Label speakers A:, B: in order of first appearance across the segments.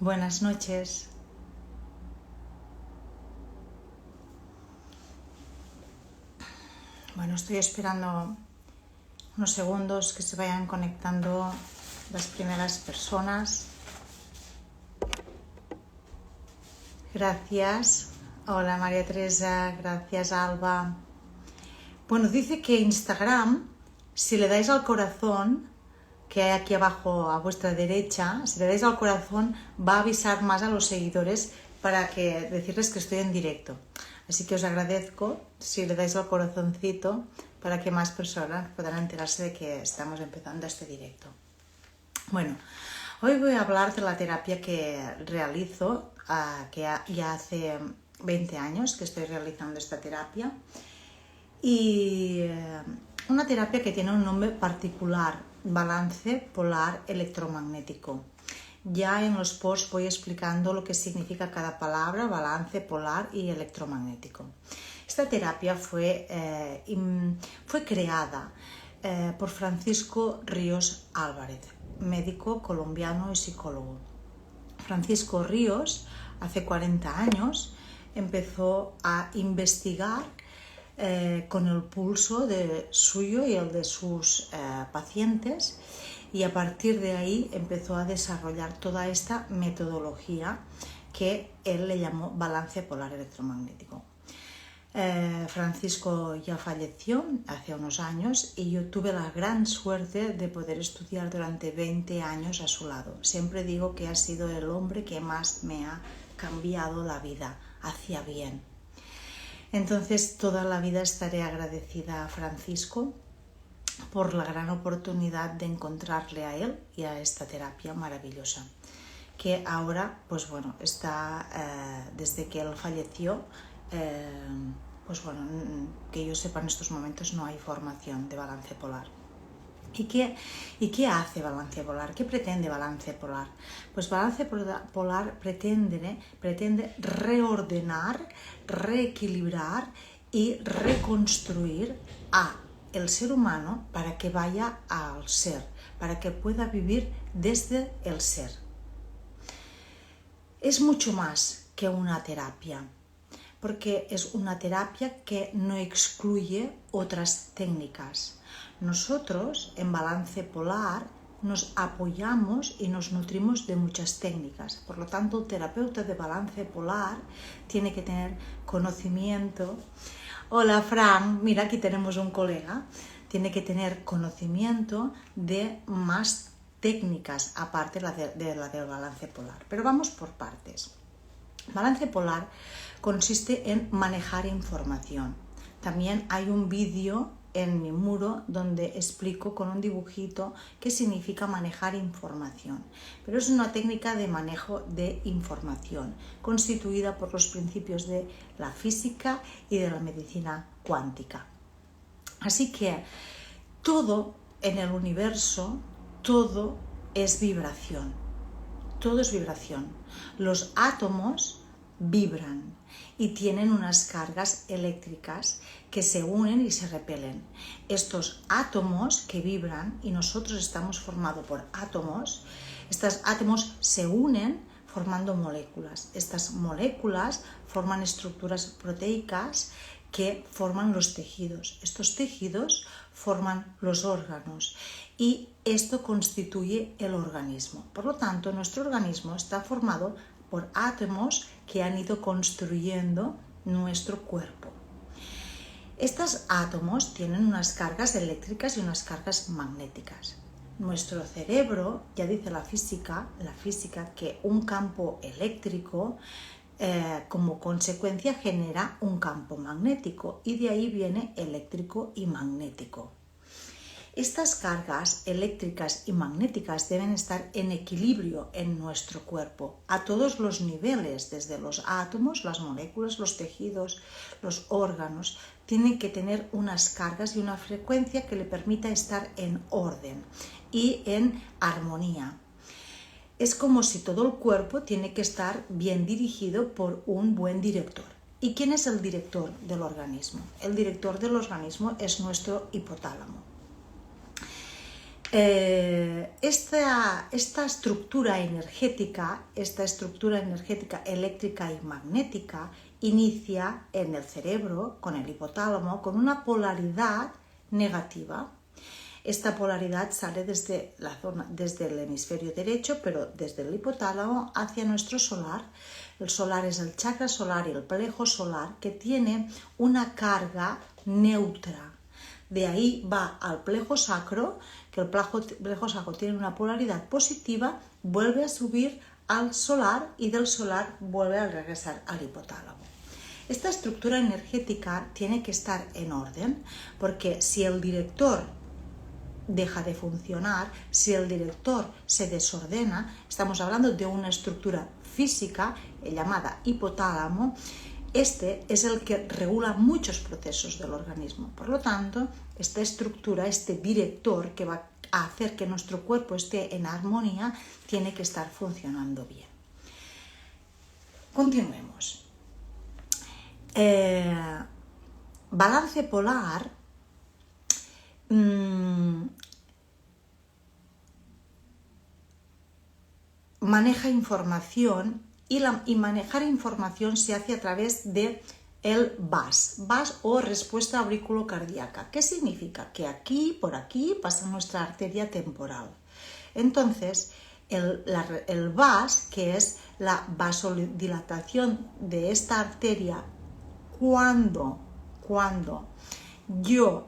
A: Buenas noches. Bueno, estoy esperando unos segundos que se vayan conectando las primeras personas. Gracias. Hola María Teresa, gracias Alba. Bueno, dice que Instagram, si le dais al corazón, que hay aquí abajo a vuestra derecha, si le dais al corazón va a avisar más a los seguidores para que decirles que estoy en directo. Así que os agradezco si le dais al corazoncito para que más personas puedan enterarse de que estamos empezando este directo. Bueno, hoy voy a hablar de la terapia que realizo, que ya hace 20 años que estoy realizando esta terapia. Y una terapia que tiene un nombre particular, balance polar electromagnético. Ya en los posts voy explicando lo que significa cada palabra, balance polar y electromagnético. Esta terapia fue creada por Francisco Ríos Álvarez, médico colombiano y psicólogo. Francisco Ríos, hace 40 años, empezó a investigar con el pulso suyo y el de sus pacientes, y a partir de ahí empezó a desarrollar toda esta metodología que él le llamó balance polar electromagnético. Francisco ya falleció hace unos años y yo tuve la gran suerte de poder estudiar durante 20 años a su lado. Siempre digo que ha sido el hombre que más me ha cambiado la vida hacia bien. Entonces toda la vida estaré agradecida a Francisco por la gran oportunidad de encontrarle a él y a esta terapia maravillosa, que ahora, pues bueno, está desde que él falleció, pues bueno, que yo sepa en estos momentos no hay formación de balance polar. ¿Y qué hace balance polar? ¿Qué pretende balance polar? Pues balance polar pretende reordenar, reequilibrar y reconstruir el ser humano para que vaya al ser, para que pueda vivir desde el ser. Es mucho más que una terapia, porque es una terapia que no excluye otras técnicas. Nosotros en balance polar nos apoyamos y nos nutrimos de muchas técnicas. Por lo tanto, el terapeuta de balance polar tiene que tener conocimiento. Hola Fran, mira, aquí tenemos un colega. Tiene que tener conocimiento de más técnicas aparte de la del balance polar. Pero vamos por partes. Balance polar consiste en manejar información. También hay un vídeo en mi muro donde explico con un dibujito qué significa manejar información. Pero es una técnica de manejo de información constituida por los principios de la física y de la medicina cuántica. Así que todo en el universo, todo es vibración. Todo es vibración. Los átomos vibran y tienen unas cargas eléctricas que se unen y se repelen. Estos átomos que vibran, y nosotros estamos formados por átomos, estos átomos se unen formando moléculas. Estas moléculas forman estructuras proteicas que forman los tejidos. Estos tejidos forman los órganos y esto constituye el organismo. Por lo tanto, nuestro organismo está formado por átomos que han ido construyendo nuestro cuerpo. Estos átomos tienen unas cargas eléctricas y unas cargas magnéticas. Nuestro cerebro, ya dice la física que un campo eléctrico como consecuencia genera un campo magnético y de ahí viene eléctrico y magnético. Estas cargas eléctricas y magnéticas deben estar en equilibrio en nuestro cuerpo a todos los niveles, desde los átomos, las moléculas, los tejidos, los órganos. Tienen que tener unas cargas y una frecuencia que le permita estar en orden y en armonía. Es como si todo el cuerpo tiene que estar bien dirigido por un buen director. ¿Y quién es el director del organismo? El director del organismo es nuestro hipotálamo. esta estructura energética eléctrica y magnética inicia en el cerebro, con el hipotálamo, con una polaridad negativa. Esta polaridad sale desde el hemisferio derecho, pero desde el hipotálamo hacia nuestro solar. El solar es el chakra solar y el plejo solar, que tiene una carga neutra. De ahí va al plejo sacro, que el plejo sacro tiene una polaridad positiva, vuelve a subir al solar y del solar vuelve a regresar al hipotálamo. Esta estructura energética tiene que estar en orden, porque si el director deja de funcionar, si el director se desordena, estamos hablando de una estructura física llamada hipotálamo. Este es el que regula muchos procesos del organismo. Por lo tanto, esta estructura, este director que va a hacer que nuestro cuerpo esté en armonía, tiene que estar funcionando bien. Continuemos. Balance polar maneja información y manejar información se hace a través de el VAS o respuesta auriculocardíaca. ¿Qué significa? Que aquí, por aquí, pasa nuestra arteria temporal. Entonces, el VAS, que es la vasodilatación de esta arteria, cuando yo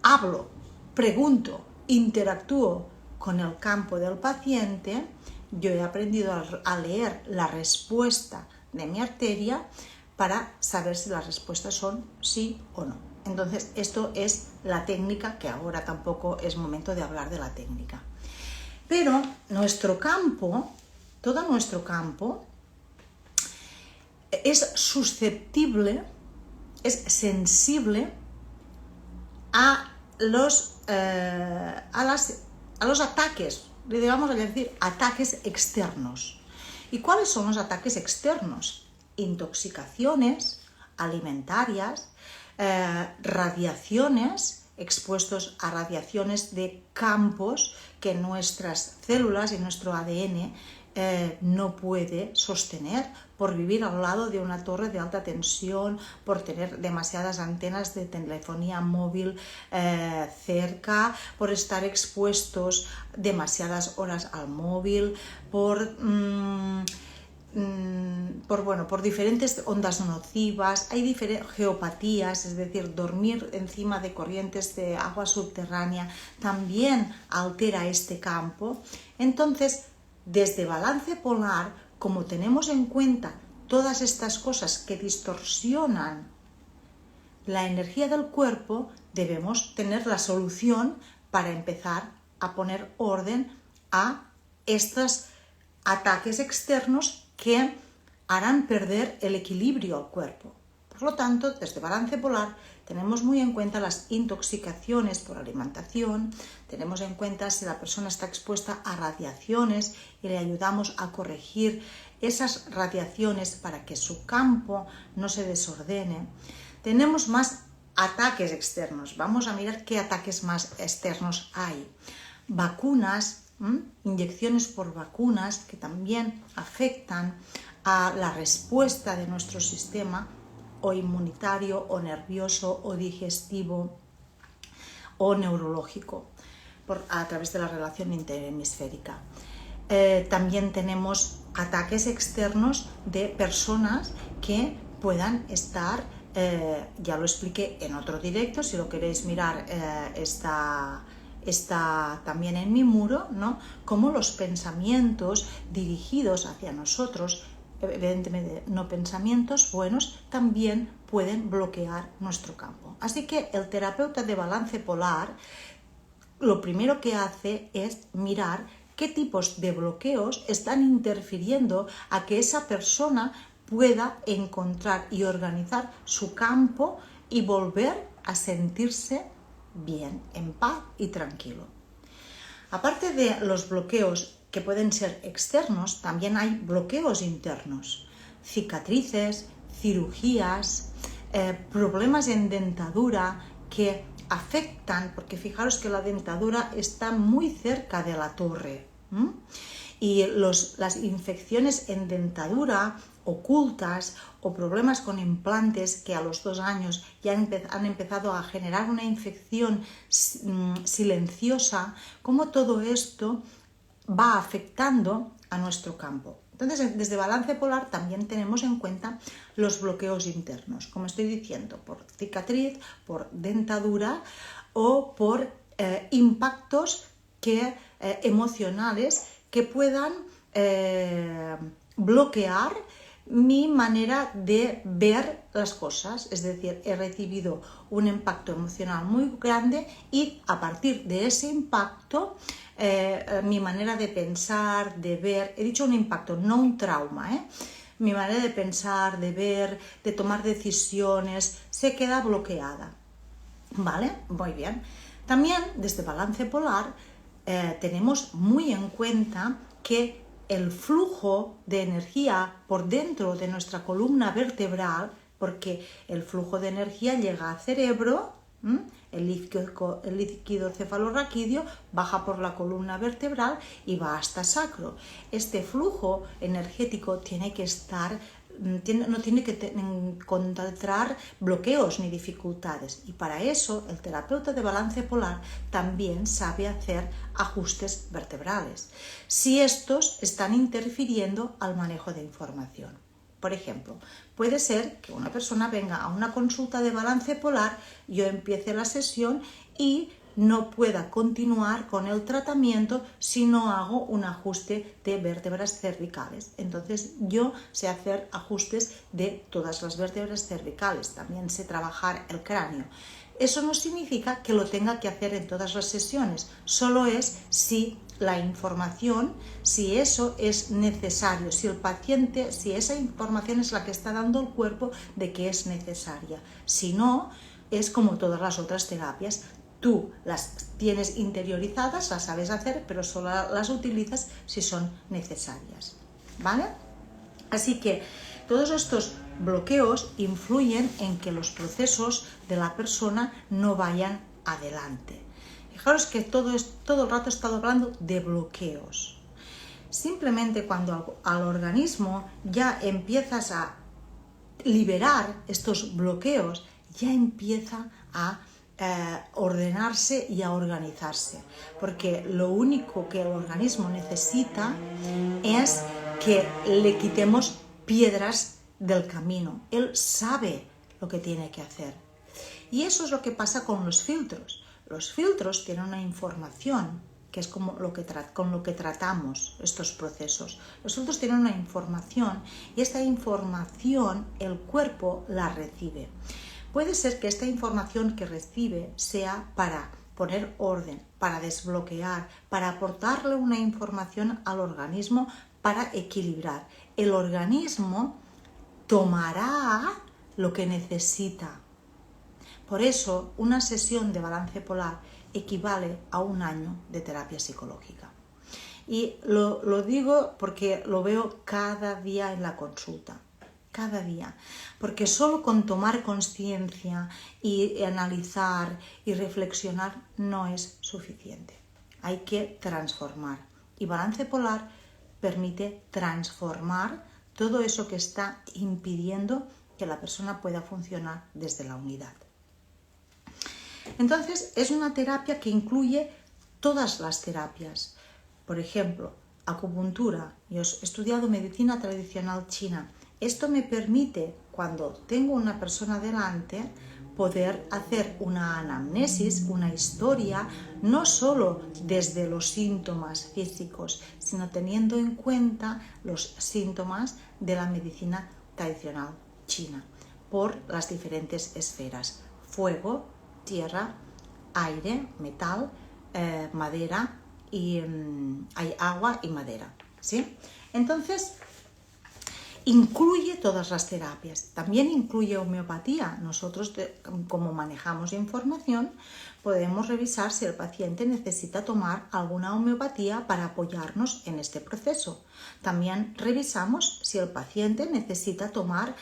A: hablo, pregunto, interactúo con el campo del paciente, yo he aprendido a leer la respuesta de mi arteria para saber si las respuestas son sí o no. Entonces, esto es la técnica, que ahora tampoco es momento de hablar de la técnica. Pero nuestro campo, todo nuestro campo, es susceptible, es sensible a los ataques, vamos a decir, ataques externos. ¿Y cuáles son los ataques externos? Intoxicaciones alimentarias, radiaciones, expuestos a radiaciones de campos que nuestras células y nuestro ADN no puede sostener, por vivir al lado de una torre de alta tensión, por tener demasiadas antenas de telefonía móvil cerca, por estar expuestos demasiadas horas al móvil, por diferentes ondas nocivas. Hay geopatías, es decir, dormir encima de corrientes de agua subterránea también altera este campo. Entonces, desde balance polar, como tenemos en cuenta todas estas cosas que distorsionan la energía del cuerpo, debemos tener la solución para empezar a poner orden a estos ataques externos que harán perder el equilibrio al cuerpo. Por lo tanto, desde balance polar tenemos muy en cuenta las intoxicaciones por alimentación, tenemos en cuenta si la persona está expuesta a radiaciones y le ayudamos a corregir esas radiaciones para que su campo no se desordene. Tenemos más ataques externos. Vamos a mirar qué ataques más externos hay. Vacunas, inyecciones por vacunas que también afectan a la respuesta de nuestro sistema o inmunitario, o nervioso, o digestivo, o neurológico, a través de la relación interhemisférica. También tenemos ataques externos de personas que puedan estar, ya lo expliqué en otro directo, si lo queréis mirar, está también en mi muro, ¿no? Como los pensamientos dirigidos hacia nosotros, evidentemente no pensamientos buenos, también pueden bloquear nuestro campo. Así que el terapeuta de balance polar lo primero que hace es mirar qué tipos de bloqueos están interfiriendo a que esa persona pueda encontrar y organizar su campo y volver a sentirse bien, en paz y tranquilo. Aparte de los bloqueos que pueden ser externos, también hay bloqueos internos, cicatrices, cirugías, problemas en dentadura que afectan, porque fijaros que la dentadura está muy cerca de la torre, ¿m? Y las infecciones en dentadura ocultas o problemas con implantes que a los 2 años ya han empezado a generar una infección silenciosa, como todo esto va afectando a nuestro campo. Entonces, desde balance polar también tenemos en cuenta los bloqueos internos, como estoy diciendo, por cicatriz, por dentadura o por impactos emocionales que puedan bloquear mi manera de ver las cosas. Es decir, he recibido un impacto emocional muy grande y a partir de ese impacto mi manera de pensar, de ver, he dicho un impacto, no un trauma, mi manera de pensar, de ver, de tomar decisiones, se queda bloqueada. ¿Vale? Muy bien. También desde balance polar tenemos muy en cuenta que el flujo de energía por dentro de nuestra columna vertebral, porque el flujo de energía llega al cerebro, el líquido cefalorraquídeo baja por la columna vertebral y va hasta sacro. Este flujo energético tiene que estar, no tiene que encontrar bloqueos ni dificultades, y para eso el terapeuta de balance polar también sabe hacer ajustes vertebrales si estos están interfiriendo al manejo de información. Por ejemplo, puede ser que una persona venga a una consulta de balance polar, yo empiece la sesión y no pueda continuar con el tratamiento si no hago un ajuste de vértebras cervicales. Entonces yo sé hacer ajustes de todas las vértebras cervicales, también sé trabajar el cráneo. Eso no significa que lo tenga que hacer en todas las sesiones, solo es si la información, si eso es necesario, si el paciente, si esa información es la que está dando el cuerpo de que es necesaria. Si no, es como todas las otras terapias. Tú las tienes interiorizadas, las sabes hacer, pero solo las utilizas si son necesarias. ¿Vale? Así que todos estos bloqueos influyen en que los procesos de la persona no vayan adelante. Fijaros que todo el rato he estado hablando de bloqueos. Simplemente cuando al organismo ya empiezas a liberar estos bloqueos, ya empieza a ordenarse y a organizarse, porque lo único que el organismo necesita es que le quitemos piedras del camino. Él sabe lo que tiene que hacer. Y eso es lo que pasa con los filtros. Los filtros tienen una información que es como con lo que tratamos estos procesos. Los filtros tienen una información y esta información el cuerpo la recibe. Puede ser que esta información que recibe sea para poner orden, para desbloquear, para aportarle una información al organismo para equilibrar. El organismo tomará lo que necesita. Por eso, una sesión de balance polar equivale a 1 año de terapia psicológica. Y lo digo porque lo veo cada día en la consulta. Cada día. Porque solo con tomar conciencia y analizar y reflexionar no es suficiente. Hay que transformar. Y balance polar permite transformar todo eso que está impidiendo que la persona pueda funcionar desde la unidad. Entonces, es una terapia que incluye todas las terapias. Por ejemplo, acupuntura. Yo he estudiado medicina tradicional china. Esto me permite, cuando tengo una persona delante, poder hacer una anamnesis, una historia, no solo desde los síntomas físicos, sino teniendo en cuenta los síntomas de la medicina tradicional china, por las diferentes esferas: fuego, tierra, aire, metal, madera y hay agua y madera, ¿sí? Entonces, incluye todas las terapias, también incluye homeopatía. Nosotros, como manejamos información, podemos revisar si el paciente necesita tomar alguna homeopatía para apoyarnos en este proceso. También revisamos si el paciente necesita tomar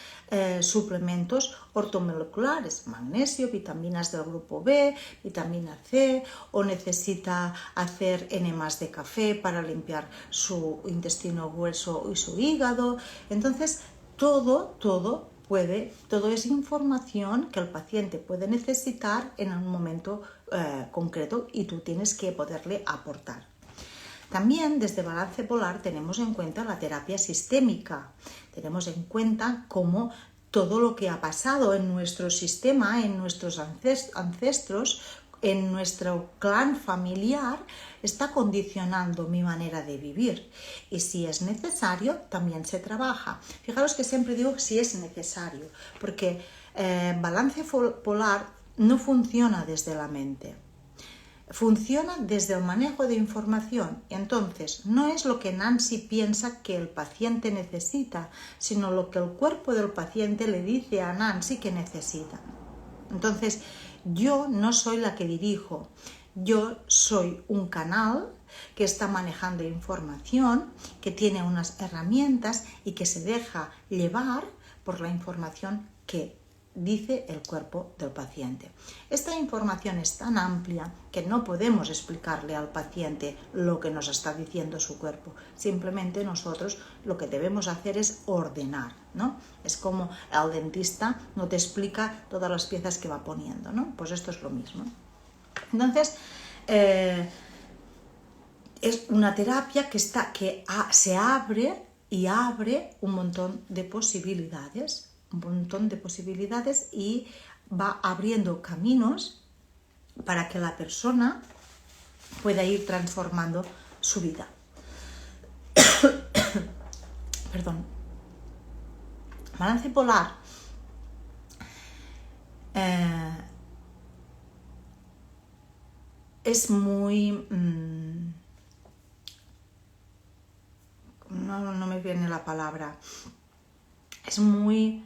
A: suplementos ortomoleculares, magnesio, vitaminas del grupo B, vitamina C, o necesita hacer enemas de café para limpiar su intestino grueso y su hígado. Entonces, todo es información que el paciente puede necesitar en un momento concreto y tú tienes que poderle aportar. También desde Balance Polar tenemos en cuenta la terapia sistémica. Tenemos en cuenta cómo todo lo que ha pasado en nuestro sistema, en nuestros ancestros, en nuestro clan familiar, está condicionando mi manera de vivir. Y si es necesario, también se trabaja. Fijaros que siempre digo si es necesario, porque Balance Polar no funciona desde la mente. Funciona desde el manejo de información. Entonces, no es lo que Nancy piensa que el paciente necesita, sino lo que el cuerpo del paciente le dice a Nancy que necesita. Entonces, yo no soy la que dirijo, yo soy un canal que está manejando información, que tiene unas herramientas y que se deja llevar por la información que dice el cuerpo del paciente. Esta información es tan amplia que no podemos explicarle al paciente lo que nos está diciendo su cuerpo. Simplemente nosotros lo que debemos hacer es ordenar, ¿no? Es como el dentista no te explica todas las piezas que va poniendo, ¿no? Pues esto es lo mismo. Entonces, es una terapia que se abre y abre un montón de posibilidades. Y va abriendo caminos para que la persona pueda ir transformando su vida. Perdón. Balance Polar es muy... no me viene la palabra. Es muy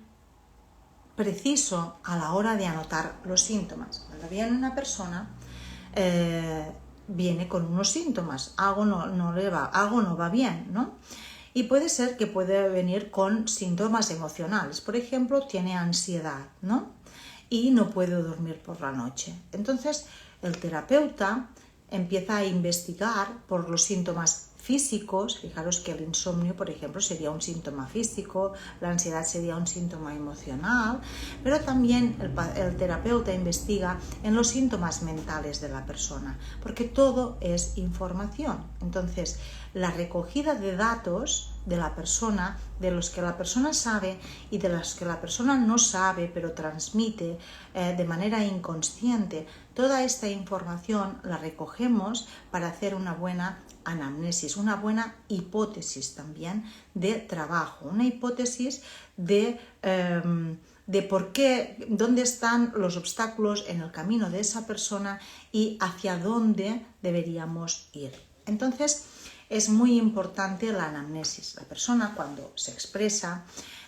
A: preciso a la hora de anotar los síntomas. Cuando viene una persona, viene con unos síntomas, algo no va bien, ¿no? Y puede ser que puede venir con síntomas emocionales. Por ejemplo, tiene ansiedad, ¿no? Y no puede dormir por la noche. Entonces, el terapeuta empieza a investigar por los síntomas físicos. Fijaros que el insomnio, por ejemplo, sería un síntoma físico, la ansiedad sería un síntoma emocional, pero también el terapeuta investiga en los síntomas mentales de la persona, porque todo es información. Entonces, la recogida de datos de la persona, de los que la persona sabe y de los que la persona no sabe, pero transmite de manera inconsciente, toda esta información la recogemos para hacer una buena anamnesis, una buena hipótesis también de trabajo, una hipótesis de por qué, dónde están los obstáculos en el camino de esa persona y hacia dónde deberíamos ir. Entonces, es muy importante la anamnesis. La persona cuando se expresa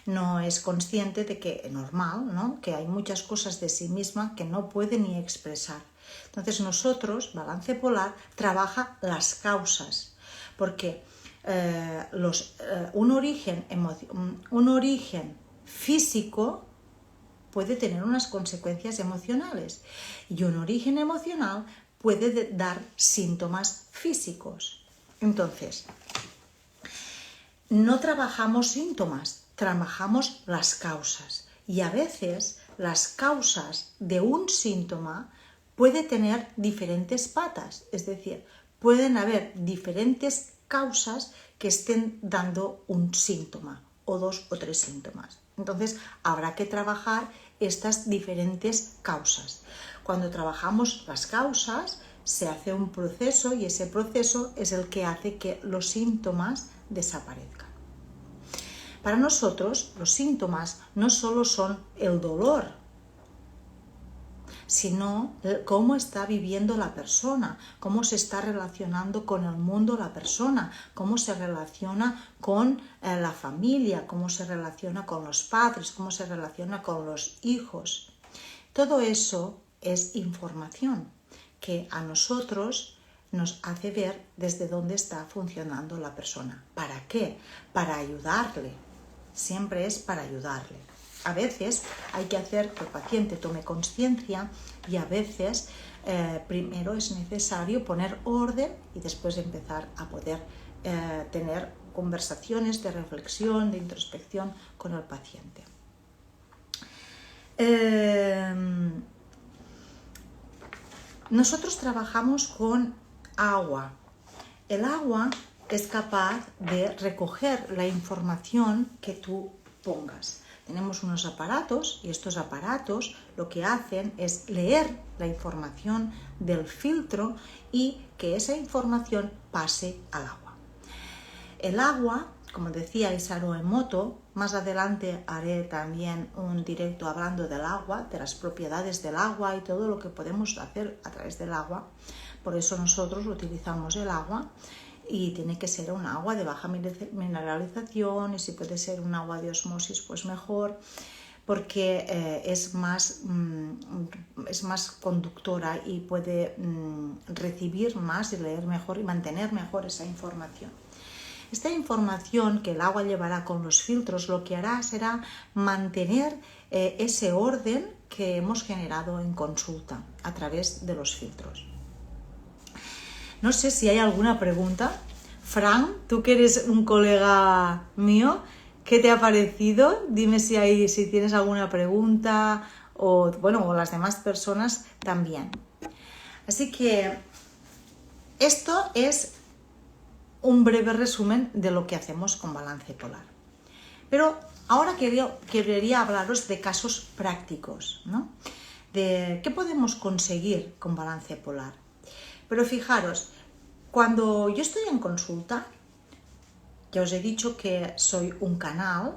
A: no es consciente de que es normal, ¿no? Que hay muchas cosas de sí misma que no puede ni expresar. Entonces nosotros, Balance Polar, trabaja las causas, porque un origen físico puede tener unas consecuencias emocionales y un origen emocional puede dar síntomas físicos. Entonces, no trabajamos síntomas, trabajamos las causas. Y a veces las causas de un síntoma puede tener diferentes patas, es decir, pueden haber diferentes causas que estén dando un síntoma, o 2 o 3 síntomas. Entonces, habrá que trabajar estas diferentes causas. Cuando trabajamos las causas, se hace un proceso y ese proceso es el que hace que los síntomas desaparezcan. Para nosotros, los síntomas no solo son el dolor, sino cómo está viviendo la persona, cómo se está relacionando con el mundo la persona, cómo se relaciona con la familia, cómo se relaciona con los padres, cómo se relaciona con los hijos. Todo eso es información que a nosotros nos hace ver desde dónde está funcionando la persona. ¿Para qué? Para ayudarle. Siempre es para ayudarle. A veces hay que hacer que el paciente tome conciencia y a veces primero es necesario poner orden y después empezar a poder tener conversaciones de reflexión, de introspección con el paciente. Nosotros trabajamos con agua. El agua es capaz de recoger la información que tú pongas. Tenemos unos aparatos y estos aparatos lo que hacen es leer la información del filtro y que esa información pase al agua. El agua, como decía Isaru Emoto, más adelante haré también un directo hablando del agua, de las propiedades del agua y todo lo que podemos hacer a través del agua. Por eso nosotros utilizamos el agua. Y tiene que ser un agua de baja mineralización y si puede ser un agua de osmosis pues mejor, porque es más conductora y puede recibir más y leer mejor y mantener mejor esa información. Esta información que el agua llevará con los filtros lo que hará será mantener ese orden que hemos generado en consulta a través de los filtros. No sé si hay alguna pregunta. Fran, tú que eres un colega mío, ¿qué te ha parecido? Dime si tienes alguna pregunta o las demás personas también. Así que esto es un breve resumen de lo que hacemos con balance polar. Pero ahora quería hablaros de casos prácticos, ¿no? De qué podemos conseguir con balance polar. Pero fijaros, cuando yo estoy en consulta, ya os he dicho que soy un canal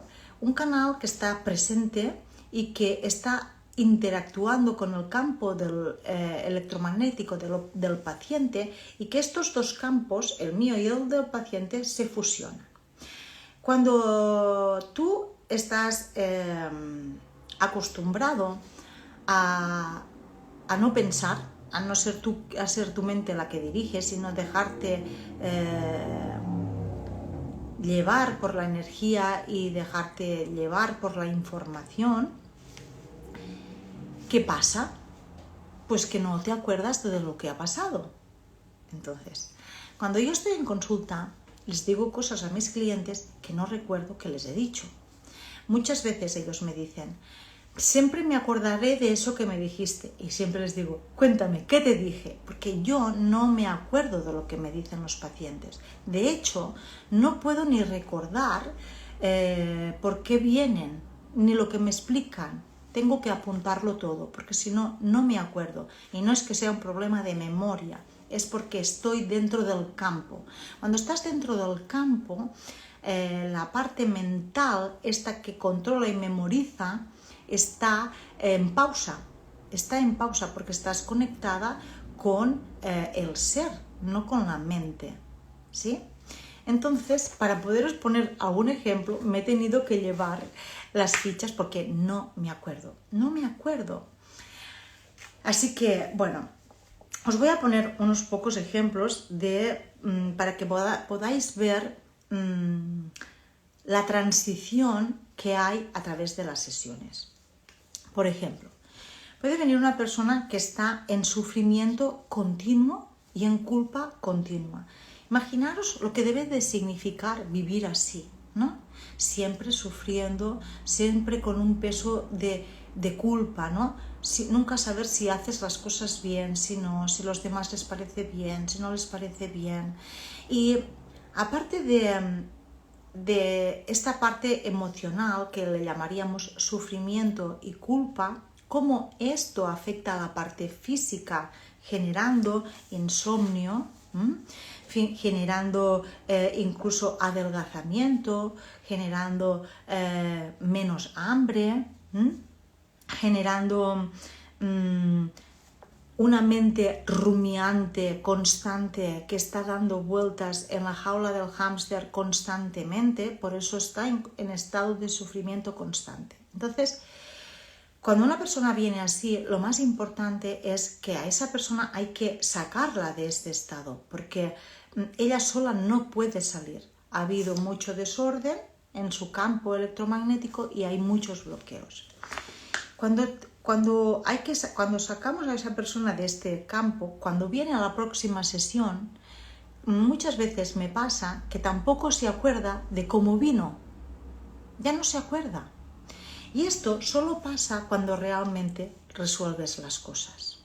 A: que está presente y que está interactuando con el campo electromagnético del paciente y que estos dos campos, el mío y el del paciente, se fusionan. Cuando tú estás acostumbrado a no pensar, a no ser tu mente la que dirige, sino dejarte llevar por la energía y dejarte llevar por la información, ¿qué pasa? Pues que no te acuerdas de lo que ha pasado. Entonces, cuando yo estoy en consulta, les digo cosas a mis clientes que no recuerdo que les he dicho. Muchas veces ellos me dicen, siempre me acordaré de eso que me dijiste. Y siempre les digo, cuéntame, ¿qué te dije? Porque yo no me acuerdo de lo que me dicen los pacientes. De hecho, no puedo ni recordar por qué vienen, ni lo que me explican. Tengo que apuntarlo todo, porque si no, no me acuerdo. Y no es que sea un problema de memoria, es porque estoy dentro del campo. Cuando estás dentro del campo, la parte mental, esta que controla y memoriza, está en pausa porque estás conectada con el ser, no con la mente, ¿sí? Entonces, para poderos poner algún ejemplo, me he tenido que llevar las fichas porque no me acuerdo. Así que, os voy a poner unos pocos ejemplos para que podáis ver la transición que hay a través de las sesiones. Por ejemplo, puede venir una persona que está en sufrimiento continuo y en culpa continua. Imaginaros lo que debe de significar vivir así, ¿no? Siempre sufriendo, siempre con un peso de culpa, ¿no? Nunca saber si haces las cosas bien, si no, si a los demás les parece bien, si no les parece bien. Y aparte de esta parte emocional que le llamaríamos sufrimiento y culpa, cómo esto afecta a la parte física, generando insomnio, generando incluso adelgazamiento, generando menos hambre, generando una mente rumiante, constante, que está dando vueltas en la jaula del hámster constantemente, por eso está en estado de sufrimiento constante. Entonces, cuando una persona viene así, lo más importante es que a esa persona hay que sacarla de este estado, porque ella sola no puede salir. Ha habido mucho desorden en su campo electromagnético y hay muchos bloqueos. Cuando sacamos a esa persona de este campo, cuando viene a la próxima sesión, muchas veces me pasa que tampoco se acuerda de cómo vino. Ya no se acuerda. Y esto solo pasa cuando realmente resuelves las cosas.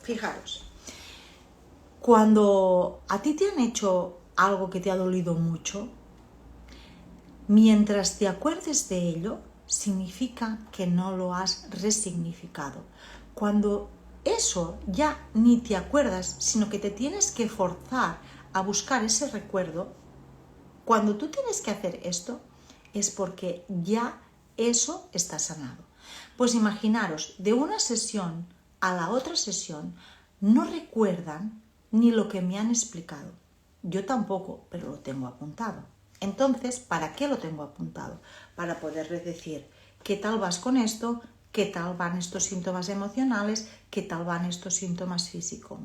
A: Fijaros, cuando a ti te han hecho algo que te ha dolido mucho, mientras te acuerdes de ello, significa que no lo has resignificado. Cuando eso ya ni te acuerdas, sino que te tienes que forzar a buscar ese recuerdo, cuando tú tienes que hacer esto, es porque ya eso está sanado. Pues imaginaros, de una sesión a la otra sesión, no recuerdan ni lo que me han explicado. Yo tampoco, pero lo tengo apuntado. Entonces, ¿para qué lo tengo apuntado? Para poderles decir, ¿qué tal vas con esto? ¿Qué tal van estos síntomas emocionales? ¿Qué tal van estos síntomas físicos?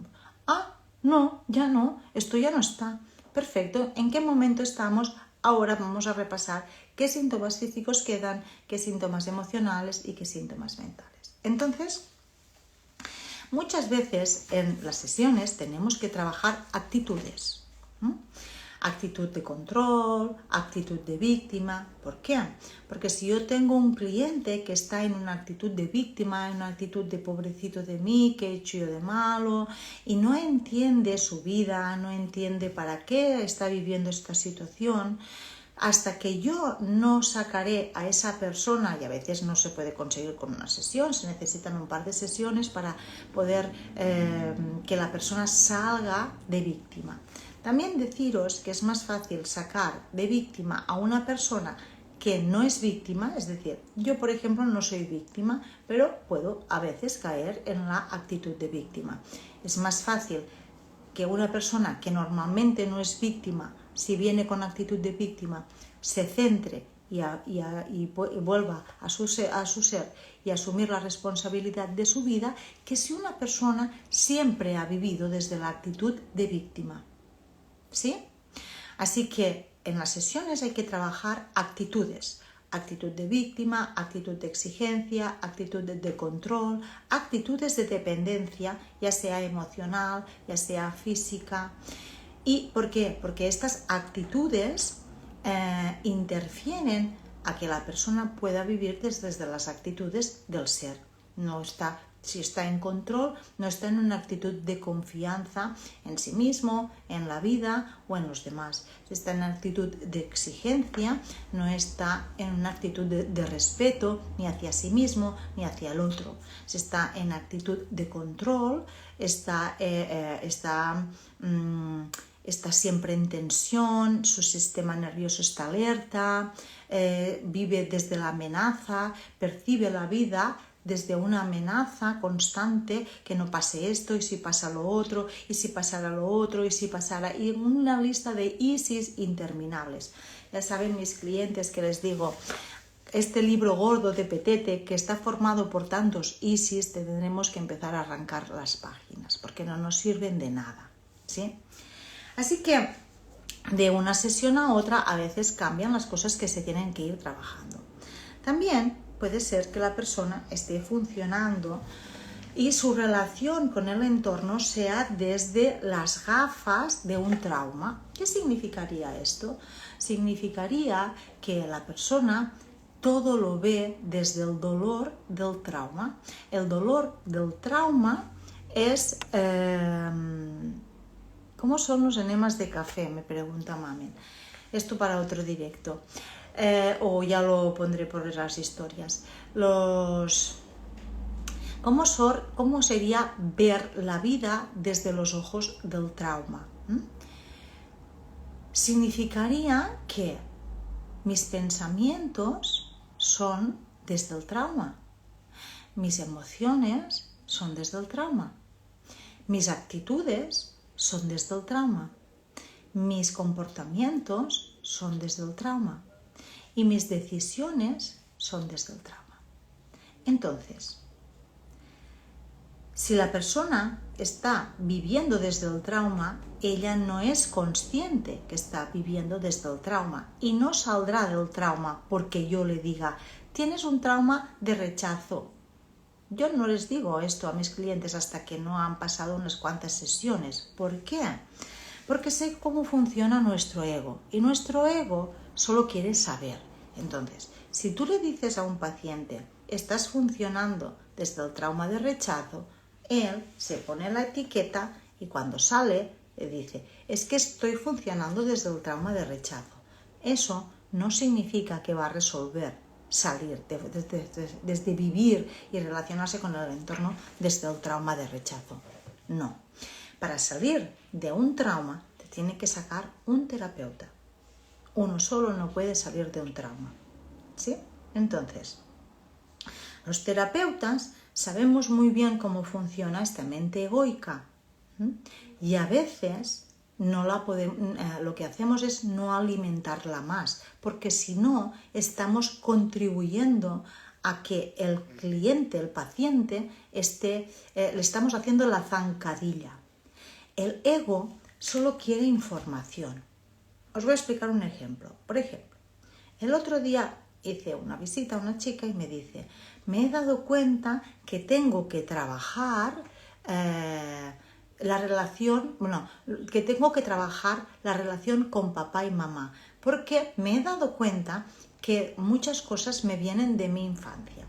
A: Ah, no, ya no, esto ya no está. Perfecto, ¿en qué momento estamos? Ahora vamos a repasar qué síntomas físicos quedan, qué síntomas emocionales y qué síntomas mentales. Entonces, muchas veces en las sesiones tenemos que trabajar actitudes. Actitud de control, actitud de víctima. ¿Por qué? Porque si yo tengo un cliente que está en una actitud de víctima, en una actitud de pobrecito de mí, ¿qué he hecho yo de malo? Y no entiende su vida, no entiende para qué está viviendo esta situación, hasta que yo no sacaré a esa persona, y a veces no se puede conseguir con una sesión, se necesitan un par de sesiones para poder que la persona salga de víctima. También deciros que es más fácil sacar de víctima a una persona que no es víctima, es decir, yo por ejemplo no soy víctima, pero puedo a veces caer en la actitud de víctima. Es más fácil que una persona que normalmente no es víctima, si viene con actitud de víctima, se centre y vuelva a su ser y asumir la responsabilidad de su vida, que si una persona siempre ha vivido desde la actitud de víctima. ¿Sí? Así que en las sesiones hay que trabajar actitudes. Actitud de víctima, actitud de exigencia, actitud de control, actitudes de dependencia, ya sea emocional, ya sea física. ¿Y por qué? Porque estas actitudes interfieren a que la persona pueda vivir desde las actitudes del ser. Si está en control, no está en una actitud de confianza en sí mismo, en la vida o en los demás. Si está en una actitud de exigencia, no está en una actitud de respeto ni hacia sí mismo ni hacia el otro. Si está en actitud de control, está siempre en tensión, su sistema nervioso está alerta, vive desde la amenaza, percibe la vida desde una amenaza constante, que no pase esto, y si pasa lo otro, y si pasara lo otro, y si pasara, y una lista de ISIS interminables. Ya saben mis clientes que les digo, este libro gordo de Petete, que está formado por tantos ISIS, tendremos que empezar a arrancar las páginas, porque no nos sirven de nada, ¿sí? Así que de una sesión a otra a veces cambian las cosas que se tienen que ir trabajando. También puede ser que la persona esté funcionando y su relación con el entorno sea desde las gafas de un trauma. ¿Qué significaría esto? Significaría que la persona todo lo ve desde el dolor del trauma. El dolor del trauma es... ¿Cómo son los enemas de café? Me pregunta Mamen. Esto para otro directo. O ya lo pondré por las historias. ¿Cómo sería ver la vida desde los ojos del trauma? Significaría que mis pensamientos son desde el trauma. Mis emociones son desde el trauma. Mis actitudes son desde el trauma. Mis comportamientos son desde el trauma. Y mis decisiones son desde el trauma. Entonces, si la persona está viviendo desde el trauma, ella no es consciente que está viviendo desde el trauma y no saldrá del trauma porque yo le diga, tienes un trauma de rechazo. Yo no les digo esto a mis clientes hasta que no han pasado unas cuantas sesiones. ¿Por qué? Porque sé cómo funciona nuestro ego y nuestro ego solo quiere saber. Entonces, si tú le dices a un paciente, estás funcionando desde el trauma de rechazo, él se pone la etiqueta y cuando sale le dice, es que estoy funcionando desde el trauma de rechazo. Eso no significa que va a resolver salir, desde vivir y relacionarse con el entorno desde el trauma de rechazo. No. Para salir de un trauma te tiene que sacar un terapeuta. Uno solo no puede salir de un trauma. ¿Sí? Entonces, los terapeutas sabemos muy bien cómo funciona esta mente egoica. Y a veces lo que hacemos es no alimentarla más, porque si no, estamos contribuyendo a que el cliente, el paciente, le estamos haciendo la zancadilla. El ego solo quiere información. Os voy a explicar un ejemplo. Por ejemplo, el otro día hice una visita a una chica y me dice, me he dado cuenta que tengo que trabajar la relación con papá y mamá, porque me he dado cuenta que muchas cosas me vienen de mi infancia.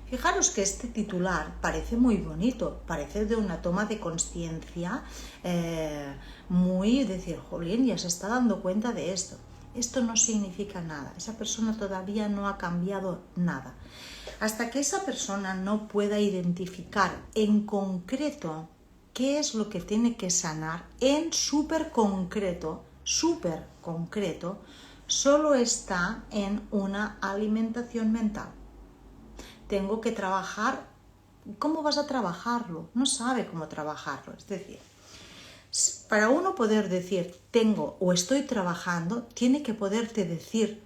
A: Fijaros que este titular parece muy bonito, parece de una toma de conciencia muy decir, jolín, ya se está dando cuenta de esto. Esto no significa nada, esa persona todavía no ha cambiado nada. Hasta que esa persona no pueda identificar en concreto qué es lo que tiene que sanar, en súper concreto, solo está en una alimentación mental. Tengo que trabajar. ¿Cómo vas a trabajarlo? No sabe cómo trabajarlo. Es decir, para uno poder decir tengo o estoy trabajando, tiene que poderte decir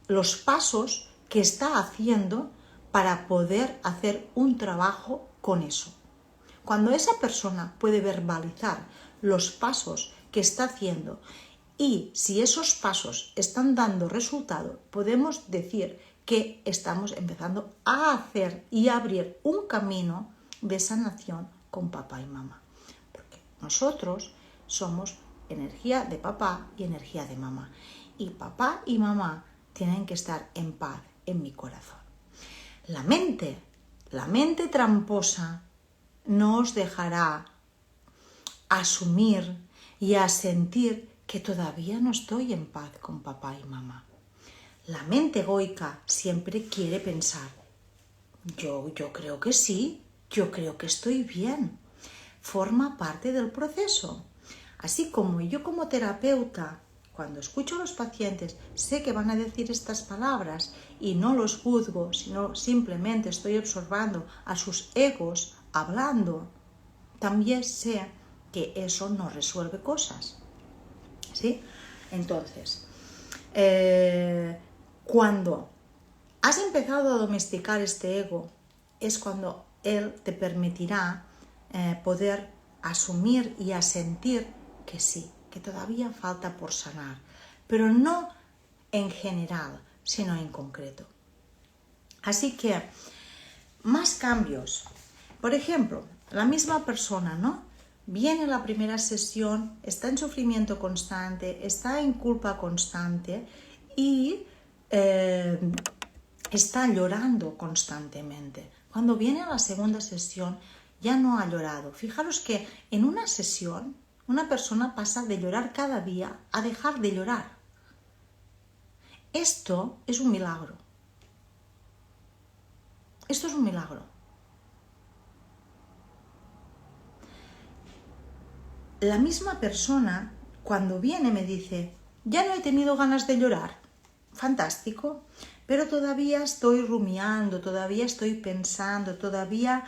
A: los pasos que está haciendo para poder hacer un trabajo con eso. Cuando esa persona puede verbalizar los pasos que está haciendo y si esos pasos están dando resultado, podemos decir que estamos empezando a hacer y a abrir un camino de sanación con papá y mamá. Porque nosotros somos energía de papá y energía de mamá. Y papá y mamá tienen que estar en paz en mi corazón. La mente tramposa no os dejará asumir y a sentir que todavía no estoy en paz con papá y mamá. La mente egoica siempre quiere pensar, yo creo que sí, yo creo que estoy bien. Forma parte del proceso. Así como yo como terapeuta, cuando escucho a los pacientes, sé que van a decir estas palabras y no los juzgo, sino simplemente estoy observando a sus egos hablando, también sé que eso no resuelve cosas. ¿Sí? Entonces, cuando has empezado a domesticar este ego, es cuando él te permitirá poder asumir y a sentir que sí, que todavía falta por sanar, pero no en general, sino en concreto. Así que, más cambios. Por ejemplo, la misma persona, ¿no? Viene la primera sesión, está en sufrimiento constante, está en culpa constante y está llorando constantemente. Cuando viene a la segunda sesión ya no ha llorado. Fijaros que en una sesión una persona pasa de llorar cada día a dejar de llorar. Esto es un milagro. Esto es un milagro. La misma persona, cuando viene, me dice, ya no he tenido ganas de llorar. Fantástico, pero todavía estoy rumiando, todavía estoy pensando, todavía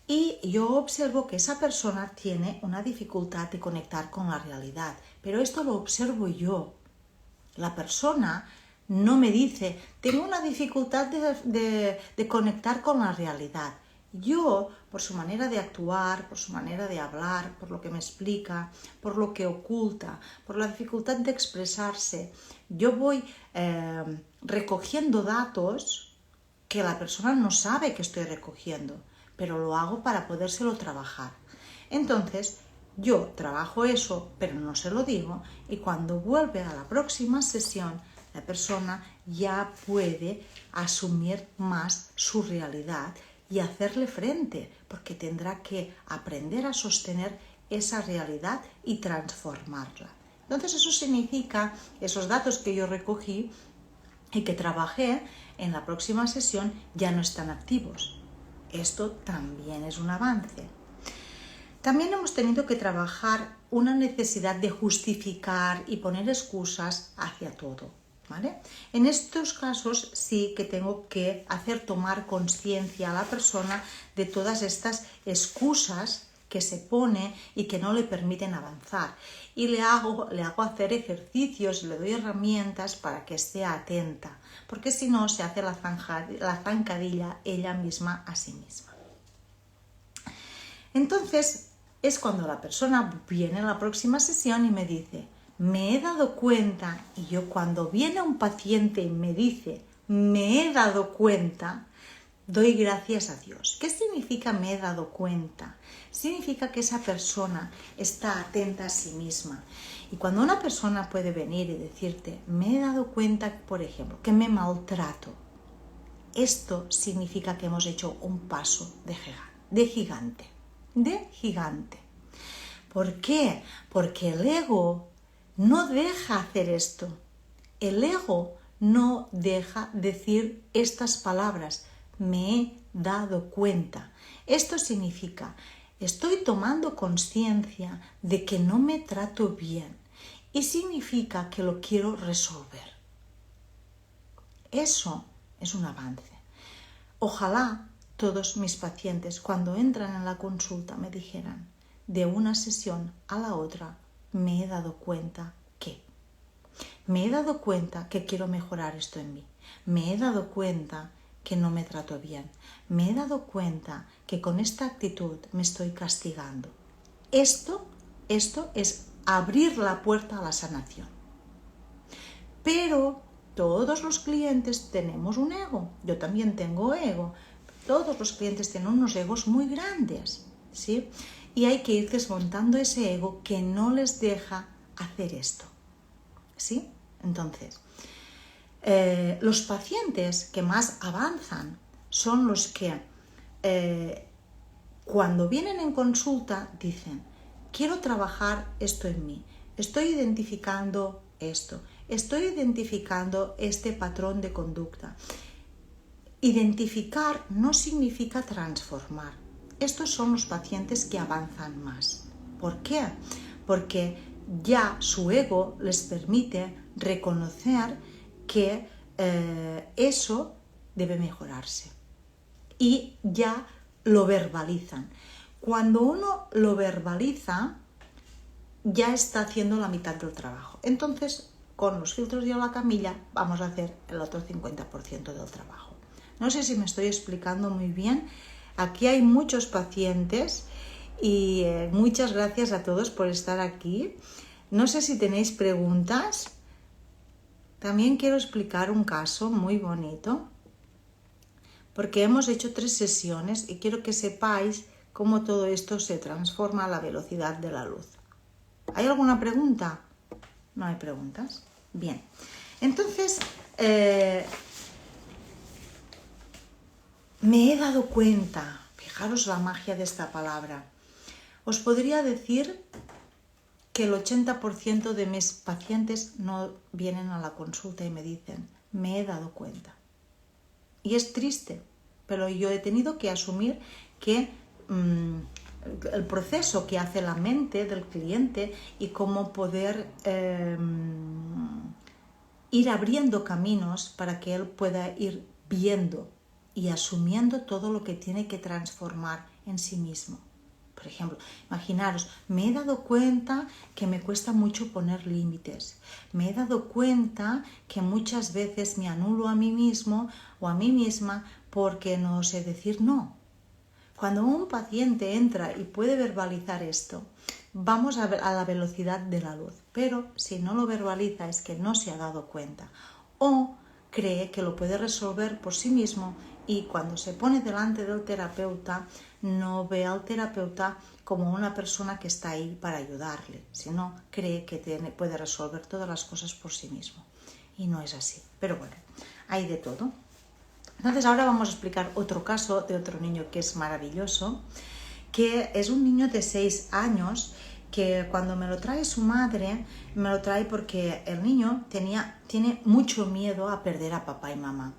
A: y yo observo que esa persona tiene una dificultad de conectar con la realidad, pero esto lo observo yo. La persona no me dice, tengo una dificultad de conectar con la realidad. Yo, por su manera de actuar, por su manera de hablar, por lo que me explica, por lo que oculta, por la dificultad de expresarse, yo voy recogiendo datos que la persona no sabe que estoy recogiendo, pero lo hago para podérselo trabajar. Entonces, yo trabajo eso, pero no se lo digo, y cuando vuelve a la próxima sesión, la persona ya puede asumir más su realidad y hacerle frente, porque tendrá que aprender a sostener esa realidad y transformarla. Entonces eso significa, esos datos que yo recogí y que trabajé en la próxima sesión ya no están activos. Esto también es un avance. También hemos tenido que trabajar una necesidad de justificar y poner excusas hacia todo, ¿vale? En estos casos sí que tengo que hacer tomar conciencia a la persona de todas estas excusas que se pone y que no le permiten avanzar. Y le hago hacer ejercicios, le doy herramientas para que esté atenta, porque si no se hace la zancadilla ella misma a sí misma. Entonces es cuando la persona viene a la próxima sesión y me dice, me he dado cuenta, y yo cuando viene un paciente y me dice, me he dado cuenta, doy gracias a Dios. ¿Qué significa me he dado cuenta? Significa que esa persona está atenta a sí misma. Y cuando una persona puede venir y decirte, me he dado cuenta, por ejemplo, que me maltrato, esto significa que hemos hecho un paso de gigante. ¿Por qué? Porque el ego no deja hacer esto. El ego no deja decir estas palabras. Me he dado cuenta. Esto significa, estoy tomando conciencia de que no me trato bien y significa que lo quiero resolver. Eso es un avance. Ojalá todos mis pacientes cuando entran en la consulta me dijeran, de una sesión a la otra me he dado cuenta que quiero mejorar esto en mí. Me he dado cuenta que no me trato bien. Me he dado cuenta que con esta actitud me estoy castigando. Esto es abrir la puerta a la sanación. Pero todos los clientes tenemos un ego. Yo también tengo ego. Todos los clientes tienen unos egos muy grandes, ¿sí? Y hay que ir desmontando ese ego que no les deja hacer esto, ¿sí? Entonces, los pacientes que más avanzan son los que cuando vienen en consulta dicen, quiero trabajar esto en mí, estoy identificando esto, estoy identificando este patrón de conducta. Identificar no significa transformar. Estos son los pacientes que avanzan más. ¿Por qué? Porque ya su ego les permite reconocer que eso debe mejorarse. Y ya lo verbalizan. Cuando uno lo verbaliza, ya está haciendo la mitad del trabajo. Entonces, con los filtros y la camilla, vamos a hacer el otro 50% del trabajo. No sé si me estoy explicando muy bien. Aquí hay muchos pacientes y muchas gracias a todos por estar aquí. No sé si tenéis preguntas. También quiero explicar un caso muy bonito, porque hemos hecho 3 sesiones y quiero que sepáis cómo todo esto se transforma a la velocidad de la luz. ¿Hay alguna pregunta? No hay preguntas. Bien. Entonces, me he dado cuenta, fijaros la magia de esta palabra. Os podría decir que el 80% de mis pacientes no vienen a la consulta y me dicen, me he dado cuenta. Y es triste, pero yo he tenido que asumir que el proceso que hace la mente del cliente y cómo poder ir abriendo caminos para que él pueda ir viendo y asumiendo todo lo que tiene que transformar en sí mismo. Por ejemplo, imaginaros, me he dado cuenta que me cuesta mucho poner límites. Me he dado cuenta que muchas veces me anulo a mí mismo o a mí misma porque no sé decir no. Cuando un paciente entra y puede verbalizar esto, vamos a la velocidad de la luz. Pero si no lo verbaliza es que no se ha dado cuenta o cree que lo puede resolver por sí mismo, y cuando se pone delante del terapeuta no ve al terapeuta como una persona que está ahí para ayudarle, sino cree que puede resolver todas las cosas por sí mismo. Y no es así. Pero bueno, hay de todo. Entonces ahora vamos a explicar otro caso de otro niño que es maravilloso, que es un niño de 6 años que cuando me lo trae su madre, me lo trae porque el niño tiene mucho miedo a perder a papá y mamá.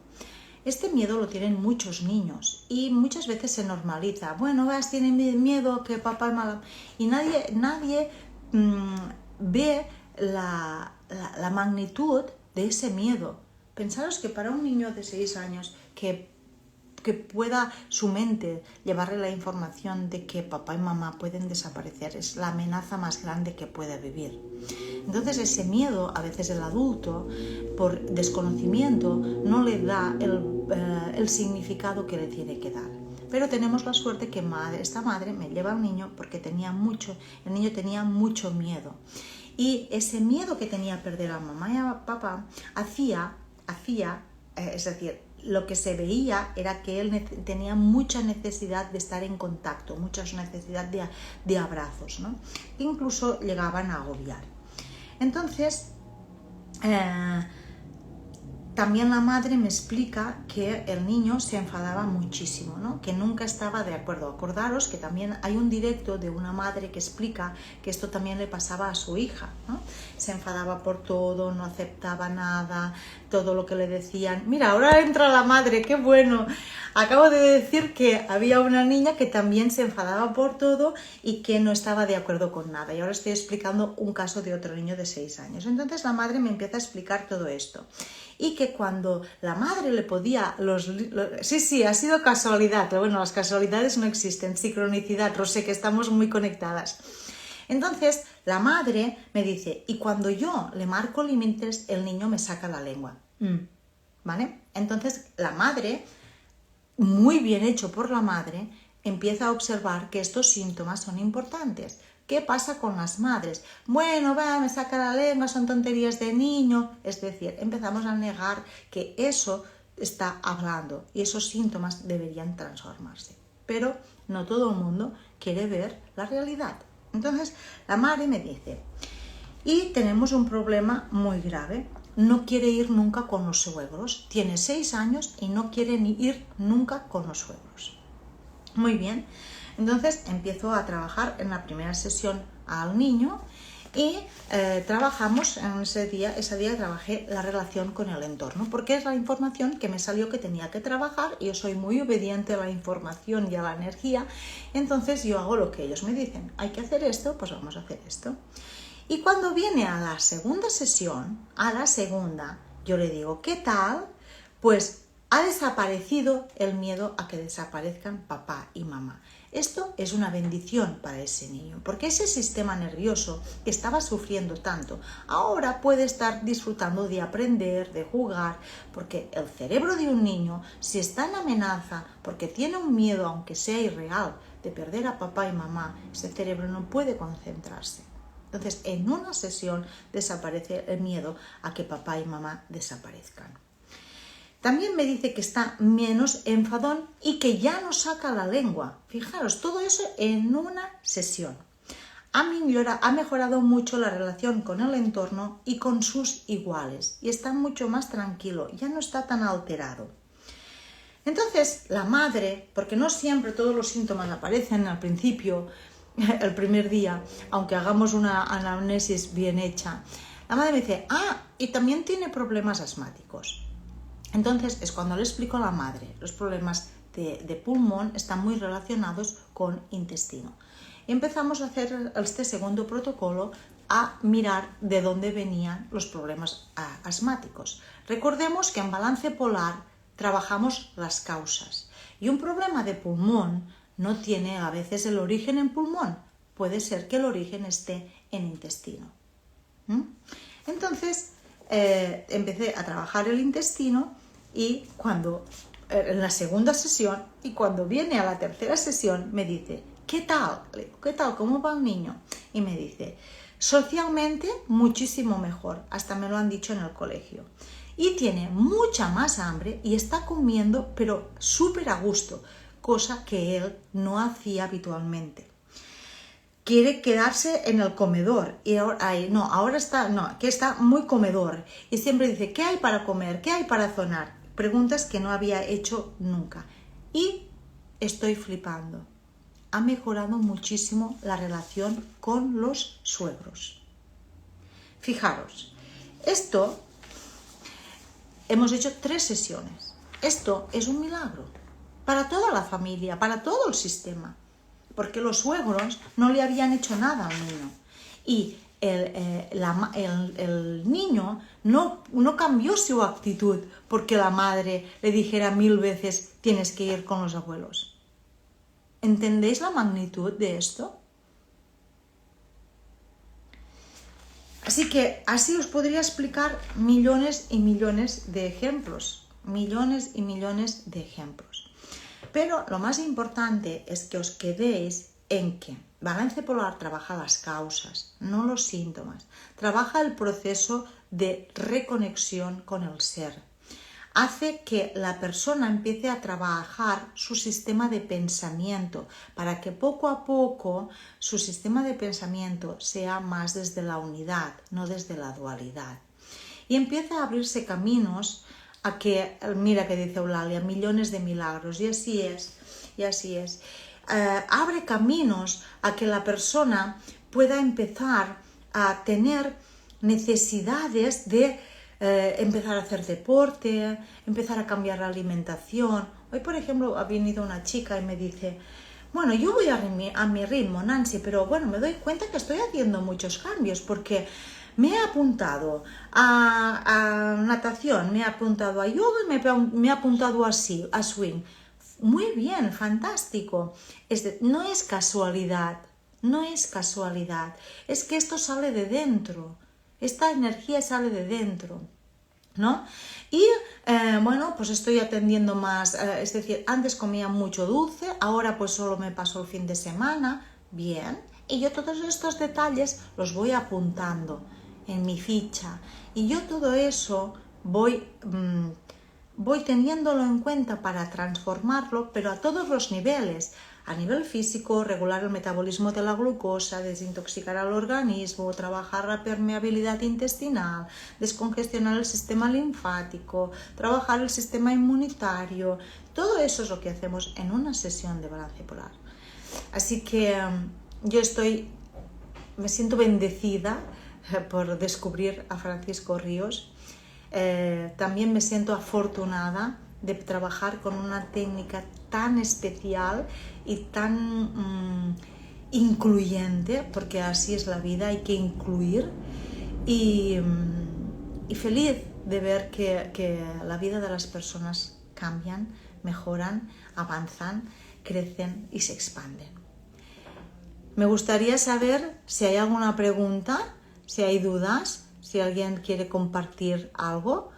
A: Este miedo lo tienen muchos niños y muchas veces se normaliza. Bueno, tiene miedo que papá y mamá... Y nadie ve la magnitud de ese miedo. Pensaros que para un niño de 6 años que pueda su mente llevarle la información de que papá y mamá pueden desaparecer es la amenaza más grande que puede vivir. Entonces ese miedo, a veces el adulto, por desconocimiento, no le da el significado que le tiene que dar. Pero tenemos la suerte que esta madre me lleva al niño porque el niño tenía mucho miedo. Y ese miedo que tenía a perder a mamá y a papá es decir, lo que se veía era que él tenía mucha necesidad de estar en contacto, mucha necesidad de abrazos, ¿no? Incluso llegaban a agobiar. Entonces, también la madre me explica que el niño se enfadaba muchísimo, ¿no? Que nunca estaba de acuerdo. Acordaros que también hay un directo de una madre que explica que esto también le pasaba a su hija, ¿no? Se enfadaba por todo, no aceptaba nada, todo lo que le decían. Mira, ahora entra la madre, qué bueno. Acabo de decir que había una niña que también se enfadaba por todo y que no estaba de acuerdo con nada. Y ahora estoy explicando un caso de otro niño de 6 años. Entonces la madre me empieza a explicar todo esto. Y que cuando la madre le podía... Sí, ha sido casualidad, pero bueno, las casualidades no existen, sincronicidad, Rosé, que estamos muy conectadas. Entonces, la madre me dice, y cuando yo le marco límites, el niño me saca la lengua. ¿Vale? Entonces, la madre, muy bien hecho por la madre, empieza a observar que estos síntomas son importantes. ¿Qué pasa con las madres? Bueno, me saca la lengua, son tonterías de niño. Es decir, empezamos a negar que eso está hablando y esos síntomas deberían transformarse. Pero no todo el mundo quiere ver la realidad. Entonces, la madre me dice, y tenemos un problema muy grave. No quiere ir nunca con los suegros. Tiene 6 años y no quiere ni ir nunca con los suegros. Muy bien. Entonces empiezo a trabajar en la primera sesión al niño y trabajamos en ese día trabajé la relación con el entorno, porque es la información que me salió que tenía que trabajar y yo soy muy obediente a la información y a la energía, entonces yo hago lo que ellos me dicen, hay que hacer esto, pues vamos a hacer esto. Y cuando viene a la segunda sesión, yo le digo, ¿qué tal? Pues ha desaparecido el miedo a que desaparezcan papá y mamá. Esto es una bendición para ese niño, porque ese sistema nervioso que estaba sufriendo tanto, ahora puede estar disfrutando de aprender, de jugar, porque el cerebro de un niño, si está en amenaza, porque tiene un miedo, aunque sea irreal, de perder a papá y mamá, ese cerebro no puede concentrarse. Entonces, en una sesión desaparece el miedo a que papá y mamá desaparezcan. También me dice que está menos enfadón y que ya no saca la lengua. Fijaros, todo eso en una sesión. Ha mejorado mucho la relación con el entorno y con sus iguales. Y está mucho más tranquilo, ya no está tan alterado. Entonces, la madre, porque no siempre todos los síntomas aparecen al principio, el primer día, aunque hagamos una anamnesis bien hecha, la madre me dice, y también tiene problemas asmáticos. Entonces es cuando le explico a la madre, los problemas de pulmón están muy relacionados con intestino. Y empezamos a hacer este segundo protocolo a mirar de dónde venían los problemas asmáticos. Recordemos que en balance polar trabajamos las causas. Y un problema de pulmón no tiene a veces el origen en pulmón, puede ser que el origen esté en intestino. Entonces, empecé a trabajar el intestino y en la segunda sesión, y cuando viene a la tercera sesión me dice, ¿qué tal? Le digo, ¿qué tal? ¿Cómo va el niño? Y me dice, socialmente muchísimo mejor, hasta me lo han dicho en el colegio. Y tiene mucha más hambre y está comiendo, pero súper a gusto, cosa que él no hacía habitualmente. Quiere quedarse en el comedor y ahora está muy comedor y siempre dice, ¿qué hay para comer? ¿Qué hay para cenar? Preguntas que no había hecho nunca. Y estoy flipando. Ha mejorado muchísimo la relación con los suegros. Fijaros, hemos hecho 3 sesiones. Esto es un milagro para toda la familia, para todo el sistema, porque los suegros no le habían hecho nada al niño. Y el niño no cambió su actitud porque la madre le dijera 1000 veces tienes que ir con los abuelos. ¿Entendéis la magnitud de esto? Así que así os podría explicar millones y millones de ejemplos. Millones y millones de ejemplos. Pero lo más importante es que os quedéis en que balance polar trabaja las causas, no los síntomas. Trabaja el proceso de reconexión con el ser. Hace que la persona empiece a trabajar su sistema de pensamiento para que poco a poco su sistema de pensamiento sea más desde la unidad, no desde la dualidad. Y empieza a abrirse caminos a que, mira que dice Eulalia, millones de milagros, y así es, y así es. Abre caminos a que la persona pueda empezar a tener necesidades de empezar a hacer deporte, empezar a cambiar la alimentación. Hoy, por ejemplo, ha venido una chica y me dice, bueno, yo voy a mi ritmo, Nancy, pero bueno, me doy cuenta que estoy haciendo muchos cambios porque me he apuntado a natación, me he apuntado a yoga y me he apuntado a swing. Muy bien, fantástico. No es casualidad, no es casualidad. Es que esto sale de dentro, esta energía sale de dentro, ¿no? Y bueno, pues estoy atendiendo más, es decir, antes comía mucho dulce, ahora pues solo me paso el fin de semana, bien. Y yo todos estos detalles los voy apuntando en mi ficha. Y yo todo eso voy teniéndolo en cuenta para transformarlo, pero a todos los niveles. A nivel físico, regular el metabolismo de la glucosa, desintoxicar al organismo, trabajar la permeabilidad intestinal, descongestionar el sistema linfático, trabajar el sistema inmunitario. Todo eso es lo que hacemos en una sesión de balance polar. Así que me siento bendecida por descubrir a Francisco Ríos. También me siento afortunada de trabajar con una técnica tan especial y tan incluyente, porque así es la vida, hay que incluir, y feliz de ver que la vida de las personas cambian, mejoran, avanzan, crecen y se expanden. Me gustaría saber si hay alguna pregunta, si hay dudas, si alguien quiere compartir algo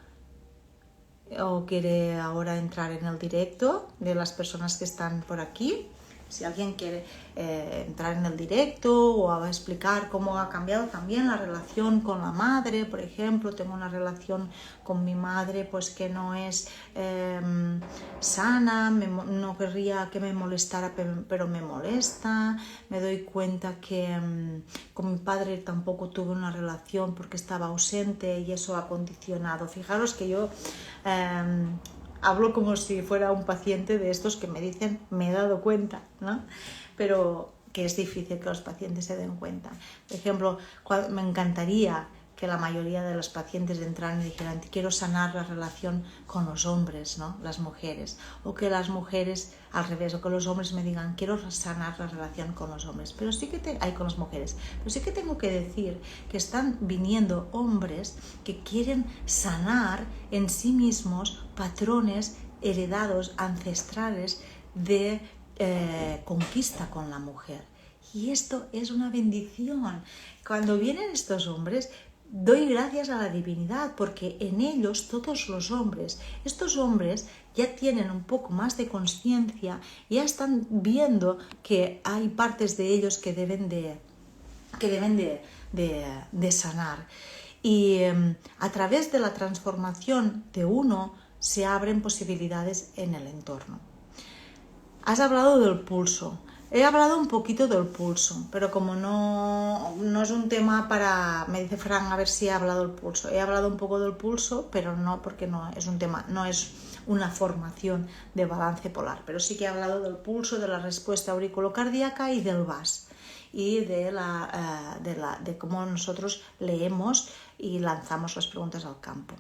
A: o quiere ahora entrar en el directo de las personas que están por aquí. Si alguien quiere entrar en el directo o a explicar cómo ha cambiado también la relación con la madre, por ejemplo, tengo una relación con mi madre pues que no es sana, no querría que me molestara, pero me molesta. Me doy cuenta que con mi padre tampoco tuve una relación porque estaba ausente y eso ha condicionado. Fijaros que yo hablo como si fuera un paciente de estos que me dicen, me he dado cuenta, ¿no? Pero que es difícil que los pacientes se den cuenta. Por ejemplo, me encantaría que la mayoría de los pacientes entraran y dijeran, quiero sanar la relación con los hombres, ¿no? Las mujeres. O que las mujeres, al revés, o que los hombres me digan, quiero sanar la relación con los hombres. Pero sí que con las mujeres. Pero sí que tengo que decir que están viniendo hombres que quieren sanar en sí mismos patrones heredados ancestrales de conquista con la mujer. Y esto es una bendición. Cuando vienen estos hombres, doy gracias a la divinidad, porque en ellos todos los hombres, estos hombres ya tienen un poco más de conciencia, ya están viendo que hay partes de ellos que deben de sanar. Y a través de la transformación de uno se abren posibilidades en el entorno. Has hablado del pulso. He hablado un poquito del pulso, pero como no es un tema para... Me dice Fran, a ver si he hablado del pulso. He hablado un poco del pulso, pero no, porque no es un tema, no es una formación de balance polar. Pero sí que he hablado del pulso, de la respuesta auriculocardíaca y del VAS. Y de cómo nosotros leemos y lanzamos las preguntas al campo.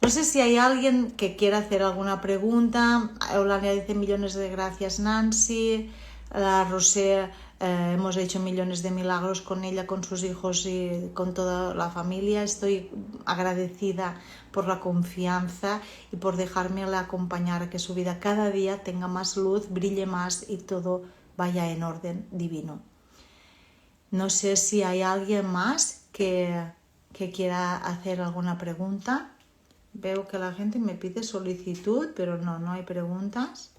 A: No sé si hay alguien que quiera hacer alguna pregunta. Eulalia dice millones de gracias, Nancy. La Rosé, hemos hecho millones de milagros con ella, con sus hijos y con toda la familia. Estoy agradecida por la confianza y por dejarme acompañar a que su vida cada día tenga más luz, brille más y todo vaya en orden divino. No sé si hay alguien más que quiera hacer alguna pregunta. Veo que la gente me pide solicitud, pero no hay preguntas.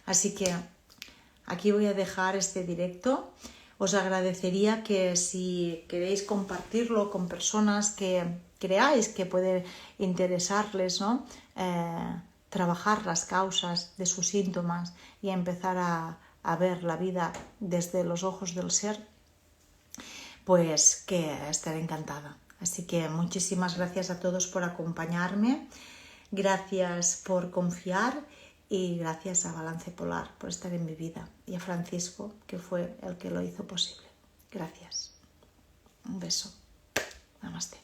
A: Así que aquí voy a dejar este directo. Os agradecería que si queréis compartirlo con personas que creáis que puede interesarles, ¿no? Trabajar las causas de sus síntomas y empezar a ver la vida desde los ojos del ser, pues que estaré encantada. Así que muchísimas gracias a todos por acompañarme, gracias por confiar y gracias a Balance Polar por estar en mi vida y a Francisco, que fue el que lo hizo posible. Gracias. Un beso. Namaste.